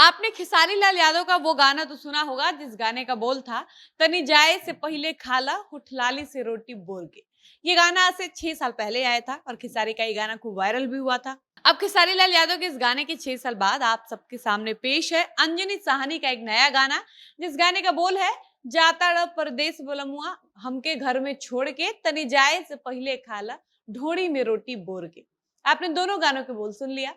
आपने खेसारी लाल यादव का वो गाना तो सुना होगा जिस गाने का बोल था, तनी जाए से पहले खाला हुठलाली से रोटी बोर के। ये गाना आज से 6 साल पहले आया था और खेसारी का ये गाना खूब वायरल भी हुआ था। अब खेसारी लाल यादव के इस गाने के 6 साल बाद आप सबके सामने पेश है अंजनी साहनी का एक नया गाना, जिस गाने का बोल है, जाता रह परदेस बोलमुआ हमके घर में छोड़ के, तनी जाए से पहले खाला ढोड़ी में रोटी बोर के। आपने दोनों गानों के बोल सुन लिया।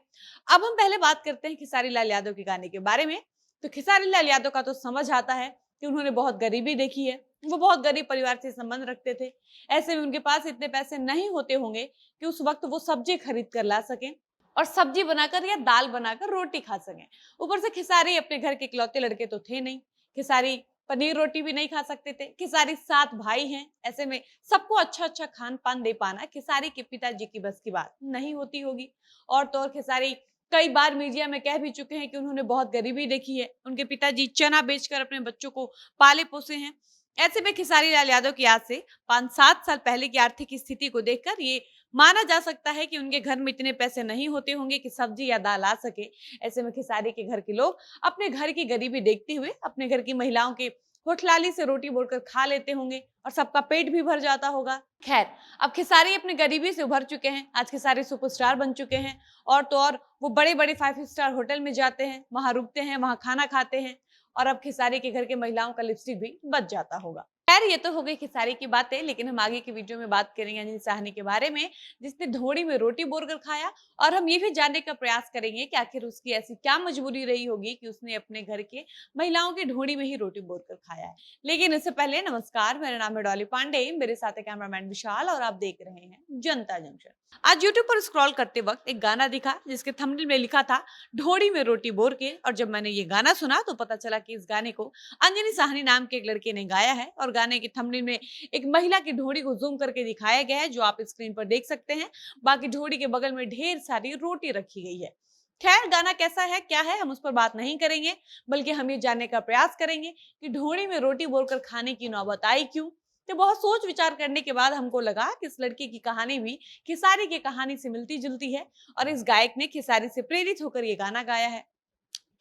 अब हम पहले बात करते हैं खेसारी लाल यादव के गाने के बारे में। तो खेसारी लाल यादव का तो समझ आता है कि उन्होंने बहुत गरीबी देखी है। वो बहुत गरीब परिवार से संबंध रखते थे। ऐसे में उनके पास इतने पैसे नहीं होते होंगे कि उस वक्त वो सब्जी खरीद कर ला सकें और सब्जी बनाकर या दाल बनाकर रोटी खा सकें। ऊपर से खेसारी अपने घर के इकलौते लड़के तो थे नहीं। खेसारी पनीर रोटी भी नहीं खा सकते थे। खेसारी 7 भाई हैं। ऐसे में सबको अच्छा अच्छा खान पान दे पाना खेसारी के पिताजी की बस की बात नहीं होती होगी। और तो और खेसारी कई बार मीडिया में कह भी चुके हैं कि उन्होंने बहुत गरीबी देखी है। उनके पिताजी चना बेचकर अपने बच्चों को पाले पोसे हैं। ऐसे में खेसारी लाल यादव की आज से 5-7 साल पहले की आर्थिक स्थिति को देखकर ये माना जा सकता है कि उनके घर में इतने पैसे नहीं होते होंगे कि सब्जी या दाल आ सके। ऐसे में खेसारी के घर के लोग अपने घर की गरीबी देखते हुए अपने घर की महिलाओं के होठलाली से रोटी बोलकर खा लेते होंगे और सबका पेट भी भर जाता होगा। खैर, अब खेसारी अपनी गरीबी से उभर चुके हैं। आज खेसारी सुपरस्टार बन चुके हैं और तो और वो बड़े बड़े 5 स्टार होटल में जाते हैं, वहां रुकते हैं, वहां खाना खाते हैं और अब खेसारी के घर के महिलाओं का लिपस्टिक भी बच जाता होगा। खैर, ये तो हो गई खेसारी की बातें, लेकिन हम आगे की वीडियो में बात करेंगे अंजनी साहनी के बारे में, जिसने ढोड़ी में रोटी बोर कर खाया। और हम ये भी जानने का प्रयास करेंगे कि आखिर उसकी ऐसी क्या मजबूरी रही होगी कि उसने अपने घर के महिलाओं की ढोड़ी में ही रोटी बोर कर खाया है। लेकिन इससे पहले नमस्कार, मेरा नाम है डॉली पांडे, मेरे साथ है कैमरामैन विशाल और आप देख रहे हैं जनता जंक्शन। आज यूट्यूब पर स्क्रॉल करते वक्त एक गाना दिखा जिसके थंबनेल में लिखा था ढोड़ी में रोटी बोर के। और जब मैंने ये गाना सुना तो पता चला कि इस गाने को अंजनी साहनी नाम के एक लड़के ने गाया है और गाने के थंबनेल में एक महिला की ढोड़ी को जूम करके दिखाया गया है, जो आप स्क्रीन पर देख सकते हैं। बाकी ढोड़ी के बगल में ढेर सारी रोटी रखी गई है। खैर, गाना कैसा है क्या है हम उस पर बात नहीं करेंगे, बल्कि हम ये जानने का प्रयास करेंगे कि ढोड़ी में रोटी बोलकर खाने की नौबत आई क्यों। तो बहुत सोच विचार करने के बाद हमको लगा कि इस लड़की की कहानी भी खेसारी की कहानी से मिलती जुलती है और इस गायक ने खेसारी से प्रेरित होकर ये गाना गाया है।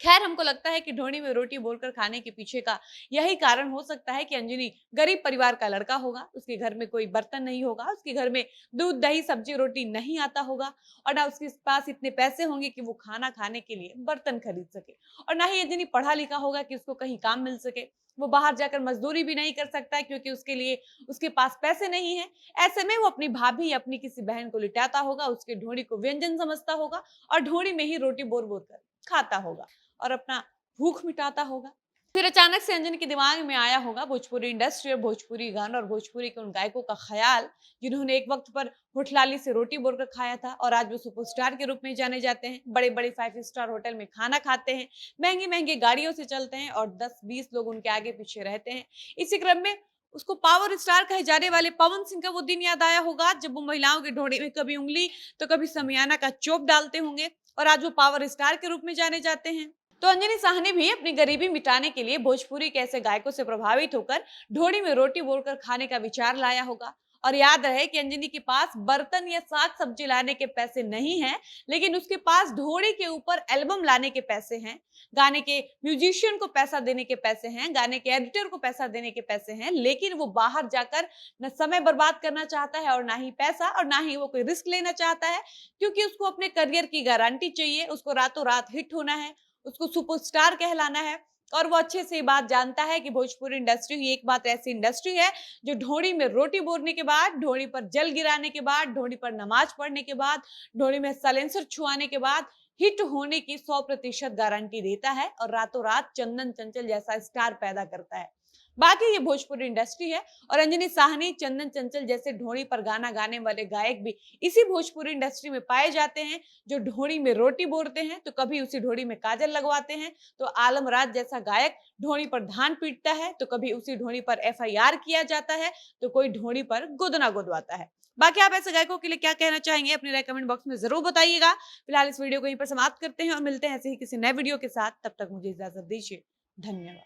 खैर, हमको लगता है कि ढोड़ी में रोटी बोलकर खाने के पीछे का यही कारण हो सकता है कि अंजनी गरीब परिवार का लड़का होगा। उसके घर में कोई बर्तन नहीं होगा, उसके घर में दूध दही सब्जी रोटी नहीं आता होगा और ना उसके पास इतने पैसे होंगे कि वो खाना खाने के लिए बर्तन खरीद सके। और ना ही अंजनी पढ़ा लिखा होगा कि उसको कहीं काम मिल सके। वो बाहर जाकर मजदूरी भी नहीं कर सकता है क्योंकि उसके लिए उसके पास पैसे नहीं है। ऐसे में वो अपनी भाभी या अपनी किसी बहन को लिटाता होगा, उसके ढोड़ी को व्यंजन समझता होगा और ढोड़ी में ही रोटी बोर बोर कर खाता होगा और अपना भूख मिटाता होगा। फिर अचानक से अंजनी के दिमाग में आया होगा भोजपुरी इंडस्ट्री और भोजपुरी गाना और भोजपुरी के उन गायकों का ख्याल, जिन्होंने एक वक्त पर होठलाली से रोटी बोलकर खाया था और आज वो सुपरस्टार के रूप में जाने जाते हैं। बड़े बड़े 5 स्टार होटल में खाना खाते हैं, महंगी महंगी गाड़ियों से चलते हैं और 10-20 लोग उनके आगे पीछे रहते हैं। इसी क्रम में उसको पावर स्टार कहे जाने वाले पवन सिंह का वो दिन याद आया होगा जब वो महिलाओं के ढोड़े में कभी उंगली तो कभी समियाना का चोप डालते होंगे और आज वो पावर स्टार के रूप में जाने जाते हैं। तो अंजनी साहनी भी अपनी गरीबी मिटाने के लिए भोजपुरी के ऐसे गायकों से प्रभावित होकर ढोड़ी में रोटी बोलकर खाने का विचार लाया होगा। और याद रहे कि अंजनी के पास बर्तन या साग सब्जी लाने के पैसे नहीं हैं, लेकिन उसके पास ढोड़ी के ऊपर एल्बम लाने के पैसे हैं, गाने के म्यूजिशियन को पैसा देने के पैसे हैं, गाने के एडिटर को पैसा देने के पैसे हैं। लेकिन वो बाहर जाकर न समय बर्बाद करना चाहता है और ना ही पैसा और ना ही वो कोई रिस्क लेना चाहता है, क्योंकि उसको अपने करियर की गारंटी चाहिए। उसको रातों रात हिट होना है, उसको सुपरस्टार कहलाना है और वो अच्छे से ये बात जानता है कि भोजपुरी इंडस्ट्री ही एक बात ऐसी इंडस्ट्री है जो ढोड़ी में रोटी बोरने के बाद, ढोड़ी पर जल गिराने के बाद, ढोड़ी पर नमाज पढ़ने के बाद, ढोड़ी में सलेंसर छुआने के बाद हिट होने की 100% गारंटी देता है और रातों रात चंदन चंचल जैसा स्टार पैदा करता है। बाकी ये भोजपुरी इंडस्ट्री है और अंजनी साहनी, चंदन चंचल जैसे ढोड़ी पर गाना गाने वाले गायक भी इसी भोजपुरी इंडस्ट्री में पाए जाते हैं, जो ढोड़ी में रोटी बोरते हैं तो कभी उसी ढोड़ी में काजल लगवाते हैं, तो आलम राज जैसा गायक ढोड़ी पर धान पीटता है तो कभी उसी ढोड़ी पर FIR किया जाता है, तो कोई ढोड़ी पर गुदना गुदवाता है। बाकी आप ऐसे गायकों के लिए क्या कहना चाहेंगे अपने राय कमेंट बॉक्स में जरूर बताइएगा। फिलहाल इस वीडियो को यहीं पर समाप्त करते हैं और मिलते हैं ऐसे ही किसी नए वीडियो के साथ। तब तक मुझे इजाजत दीजिए। धन्यवाद।